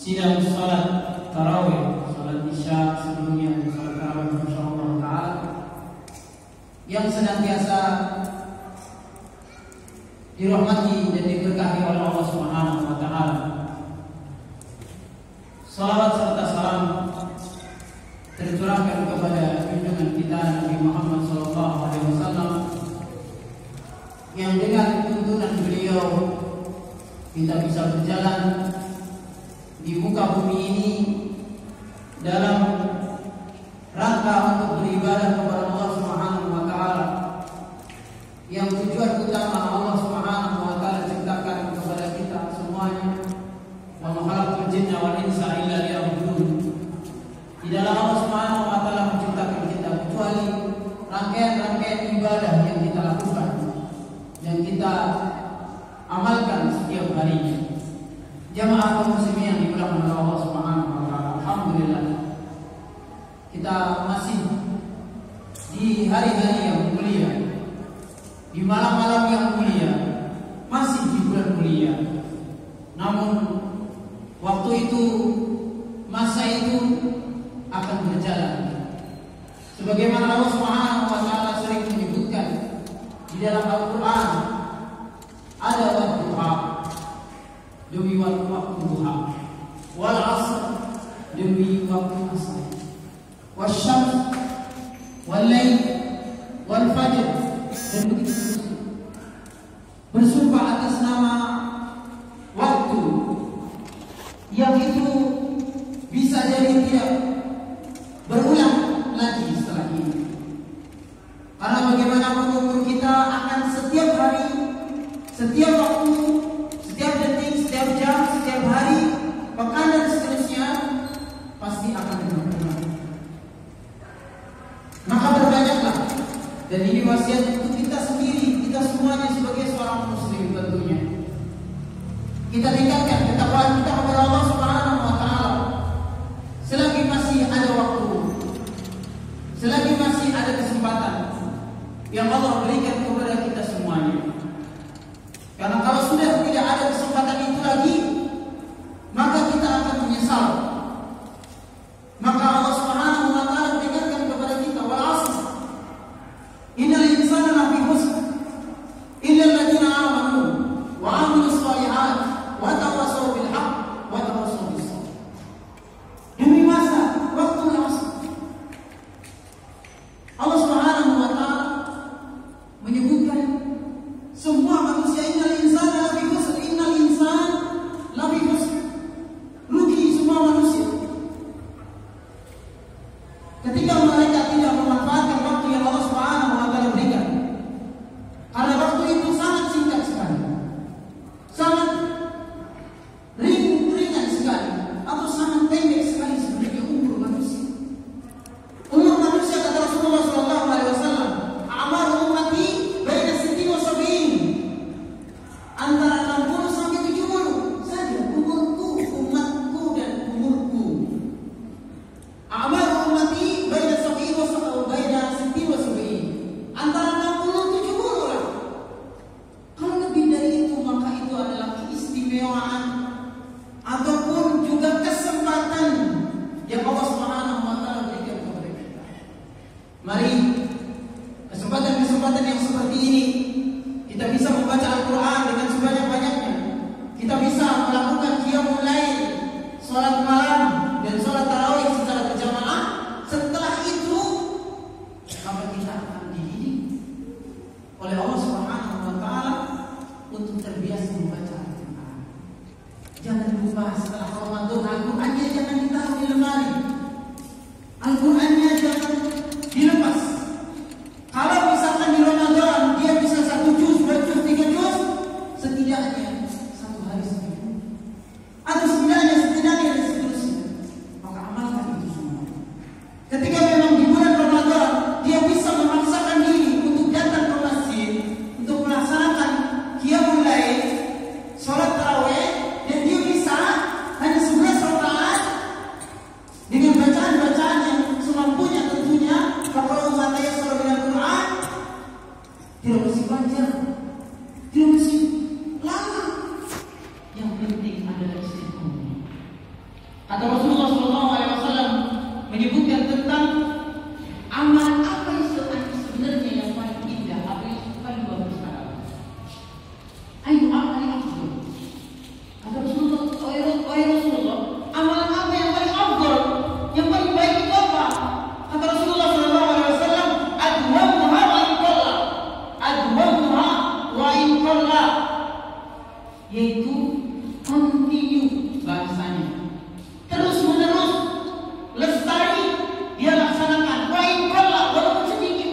sidang salat tarawih, salat isya sebelumnya dan salat tarawih insyaallah taala yang senantiasa dirahmati dan diberkahi oleh Allah Subhanahu wa taala. Salawat serta salam tercurahkan kepada junjungan kita Nabi Muhammad sallallahu alaihi wasallam yang dengan tuntunan beliau kita bisa berjalan di muka bumi ini dalam rangka untuk beribadah kepada Allah Subhanahu wa taala, yang tujuan utama Allah Subhanahu wa taala ciptakan kepada kita semuanya, wa ma khalaqtul jinna wal insa illa liya'budun. Tidaklah Allah Subhanahu wa taala menciptakan kita kecuali rangkaian-rangkaian ibadah yang kita lakukan, yang kita amalkan setiap harinya. Jamaah kaum muslimin yang dimuliakan oleh Allah Subhanahu wa taala, alhamdulillah kita masih di hari-hari yang mulia, di malam-malam yang mulia, masih di bulan mulia. Namun waktu itu, masa itu akan berjalan. Sebagaimana Allah Subhanahu wa taala sering menyebutkan di dalam Al-Qur'an, ada waktu demi waktu duha, wal asr demi waktu asar, wasyams wal lail wal fajr, dan begitu terus. Bersumpah atas nama waktu yang itu bisa jadi tidak berulang lagi setelah ini. Karena bagaimanapun umur kita akan setiap hari, setiap waktu, setiap detik, setiap jam, setiap hari, pekan dan seterusnya pasti akan berubah. Maka berbanyaklah, dan ini wasiat untuk kita sendiri, kita semuanya sebagai seorang muslim tentunya. Kita tingkatkan ketakwaan kita kepada Allah Subhanahu wa taala selagi masih ada waktu, selagi masih ada kesempatan yang Allah berikan kepada kita semuanya. Karena kalau sudah tidak ada kesempatan itu lagi, maka kita akan menyesal. Maka Allah Subhanahu wa taala berikan kepada kita, wal asr innal insana lafi khusr illa alladziina aamanu wa 'amilus shalihat wa tawassaw bil haqq wa tawassaw bis sabr. Demi masa waktu asr, Allah Subhanahu wa taala menyebutkan semua manusia, innal insana lafi khusr, innal insana lafi khusr, rugi semua manusia. Ketika mereka tidak memanfaatkan waktu yang Allah Subhanahu wa taala berikan, karena waktu itu sangat singkat sekali, sangat ringan sekali, atau sangat pendek sekali sebenarnya umur manusia. Umur manusia, kata Rasulullah sallallahu alaihi wasallam, "Amar ummati baina 60 wa 70." Antara 60 sampai 70 saja umurku, umatku dan umurku. Amar ummati baina 70 wa 70. Antara 60 70 lah. Kalau lebih dari itu, maka itu adalah keistimewaan ataupun juga kesempatan yang Allah Subhanahu wa taala berikan kepada kita. Mari kesempatan-kesempatan yang seperti ini kita bisa membaca Al-Quran dengan sebanyak-banyaknya. Kita bisa melakukan qiyamul lail, salat malam dan salat tarawih secara berjamaah. Setelah itu, maka kita akan dididik oleh Allah Subhanahu wa taala untuk terbiasa membaca Al-Quran. Jangan lupa setelah Ramadan, Al-Qurannya jangan ditaruh di lemari. Al-Qurannya jangan dilepas. Kalau misalkan di Ramadan dia bisa 1 juz, 2 juz, 3 juz, setidaknya 1 hari seminggu, atau setidaknya dan seterusnya, maka amalkan itu semua. Ketika memang di bulan Ramadan dia bisa memaksakan diri untuk datang ke masjid untuk melaksanakan qiyamul lail, salat tarawih, dan dia bisa hanya 11 rakaat dengan bacaan-bacaan yang semampunya, tentu Kata Rasulullah SAW menyebutkan tentang amalan apa yang sebenarnya yang paling indah, apa yang paling bagus sekarang. Ayo amal yang afdal. Kata Rasulullah, Rasulullah, amalan apa yang paling afdal, yang paling baik itu apa? Kata Rasulullah SAW, adwamuha wa in qalla. Adwamuha wa in qalla, yaitu continue bahasanya. Terus menerus, lestari, dia laksanakan. Wain kola, walaupun sedikit.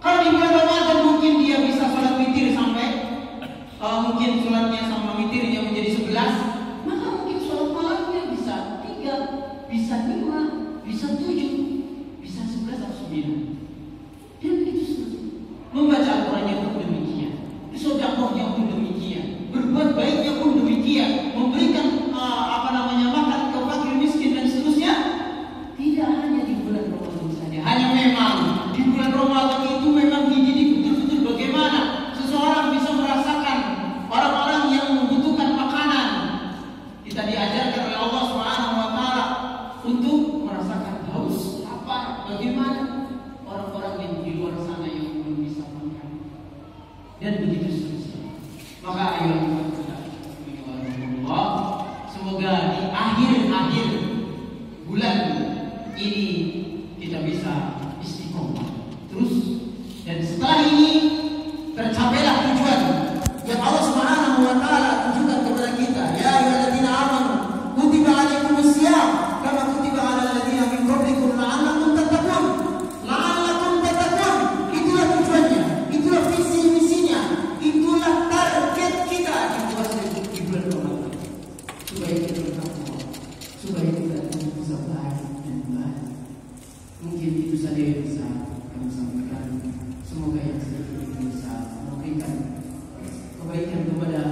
Kalau di bulan Ramadan mungkin dia bisa sholat witir sampai mungkin sholatnya sama witirnya menjadi 11, maka mungkin sholat malamnya bisa 3, bisa 5, bisa 7, bisa 11 atau 9. Dan begitu seterusnya. Membaca Al-Qurannya pun demikian, sedekahnya pun demikian, berbuat baiknya pun demikian, memberikan makan ke fakir miskin dan seterusnya. Tidak hanya di bulan Ramadan saja. Hanya memang di bulan Ramadan itu memang dididik betul-betul bagaimana seseorang bisa merasakan orang-orang yang membutuhkan makanan. Kita diajarkan oleh Allah Subhanahu wa taala untuk merasakan haus, lapar, bagaimana orang-orang yang di luar sana yang belum bisa makan. Dan begitu seterusnya. Maka ayo semoga di akhir-akhir bulan ini kita bisa istiqomah terus, dan setelah ini tercapailah tujuan yang Allah Subhanahu wa taala tujukan kepada kita. Ya ayyuhalladzina amanu kutiba alaikumusiyam kama kutiba alal ladzina min qablikum la'allakum tattaqun. La'allakum tattaqun, itulah tujuannya, itulah visi misinya, itulah target kita di bulan Ramadan. Supaya kita bertakwa, supaya kita bisa baik dan baik. Mungkin itu saja yang bisa kami sampaikan. Semoga yang sedikit ini bisa memberikan kebaikan kepada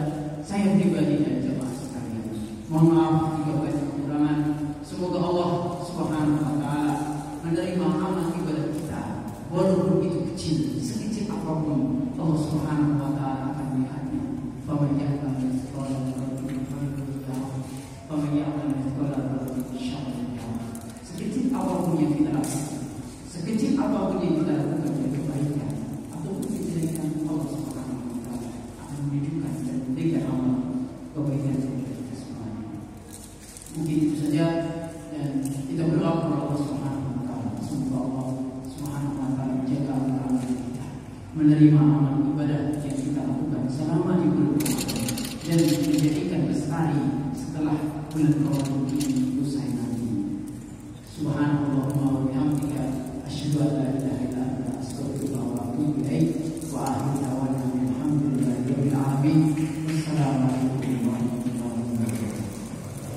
saya pribadi dan jemaah sekalian. Mohon maaf jika banyak kekurangan. Semoga Allah Subhanahu wa taala menerima amal ibadah kita, walaupun itu kecil, sekecil apapun. Allah Subhanahu wa taala akan melihatnya. Faman ya'mal mithqala dzarratin sekecil apapun yang kita lakukan, sekecil apapun yang kita lakukan dari kebaikan ataupun kejelekan, Allah Subhanahu wa taala akan menunjukkan dan memberikan amal kebaikan kepada kita semuanya. Mungkin itu saja, dan kita berdoa kepada Allah Subhanahu wa taala. Semoga Allah Subhanahu wa taala menjaga amal kita, menerima amal ibadah yang kita lakukan selama di bulan Ramadan, dan menjadikan lestari setelah bulan Ramadan ini usai nanti. Subhanallahumma wa bihamdika asyhadu an la ilaha illa anta astaghfiruka